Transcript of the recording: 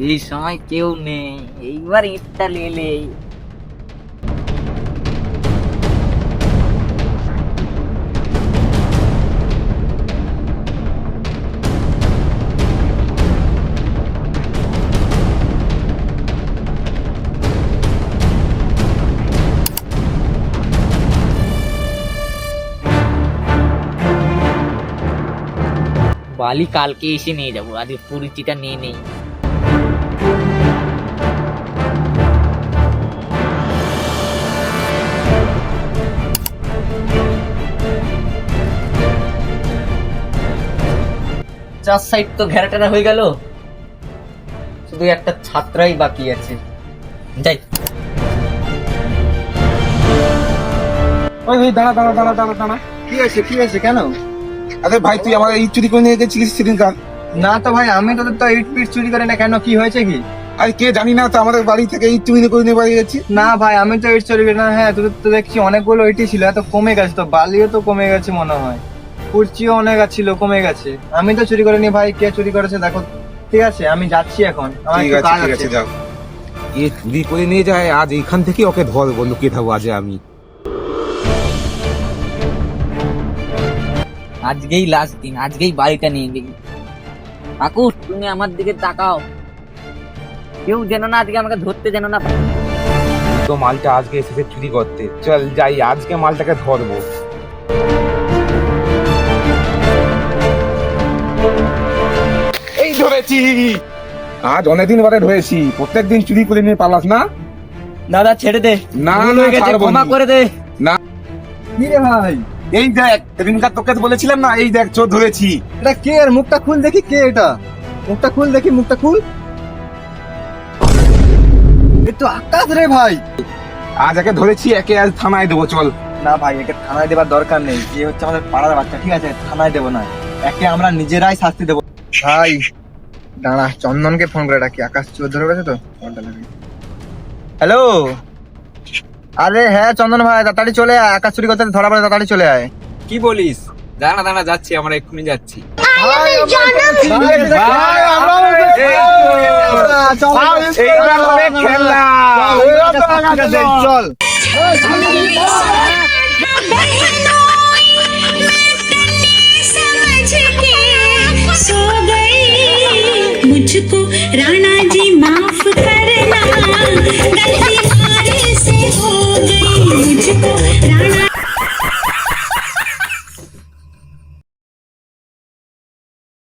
এই সময় কেউ নেই, এইবার ইটটা লেলে। বালি কালকে এসে নিয়ে যাবো, আজকে পুরিচিটা নিয়ে নেই। চার সাইড তো ঘেরাটেরা হয়ে গেল, শুধু একটা ছাত্রাই বাকি আছে। যাই। ওই ভাই দাঁড়া দাঁড়া দাঁড়া দাঁড়া দাঁড়া। কি আছে কি আছে কেন? আরে ভাই তুই আমার ইট চুরি করে নিয়ে গেছিলিস সেদিনকার। না তো ভাই, আমি তোদের তো ইট পিট চুরি করি না। কেন, কি হয়েছে কি? আরে কে জানি না তো আমাদের বাড়ি থেকে ইট চুরি করে নিয়ে বাড়ি গেছি। না ভাই, আমি তো ইট চুরি করি না। হ্যাঁ, তোদের তো দেখছি অনেকগুলো ইটই ছিল, এত কমে গেছে তো, বালিও তো কমে গেছে মনে হয়, কুর্চিও অনেক ছিল, কমে গেছে। আমি তো চুরি করিনি ভাই, কে চুরি করেছে দেখো। ঠিক আছে, আমি যাচ্ছি এখন, আমার ঠিক একটু আছে কাজ ঠিক আছে যাও। এ চুরি করে নিয়ে যায়, আজ এইখান থেকে ওকে ধরবো, লুকিয়ে থাকবো আজ আমি। আজকেই লাস্ট দিন, আজকেই বাড়িটা নিয়ে দেখি। কাকু তুমি আমার দিকে তাকাও, কেউ যেন না আজকে আমাকে ধরতে যেন না। তো মালটা আজকে এসেছে চুরি করতে, চল যাই আজকে মালটাকে ধরবো। এই ধরেছি, আজ অনেকদিন পরে ধরেছি। প্রত্যেকদিন চুরি করে নিয়ে পালাস না। দাদা ছেড়ে দে, না ভুল না হয়ে গেছে, ছাড়বো ক্ষমা না। করে দে। না কি রে ভাই, এই দেখ, সেদিনকার তোকে বলেছিলাম না, এই দেখ চোর ধরেছি। এটা কে? এর মুখটা খুল দেখি, কে এটা? মুখটা খুল দেখি, মুখটা খুল। এ তো আকাশ রে ভাই। আজ একে ধরেছি, একে আজ থানায় দেবো, চল। না ভাই, একে থানায় দেবার দরকার নেই, যে হচ্ছে আমাদের পাড়ার বাচ্চা, ঠিক আছে? থানায় দেবো না, একে আমরা নিজেরাই শাস্তি দেবো। ভাই দাঁড়া, চন্দনকে ফোন করে ডাকি, আকাশ চোর ধরে গেছে তো। হ্যালো, আরে হ্যাঁ চন্দন ভাই, তাড়াতাড়ি চলে আয়, আকাশ চুরি করতে ধরা পড়ে, তাড়াতাড়ি চলে আয়। কি বলিস? দাঁড়া দাঁড়া, যাচ্ছি, আমরা এক্ষুনি যাচ্ছি। এইবার হবে খেলা। চল।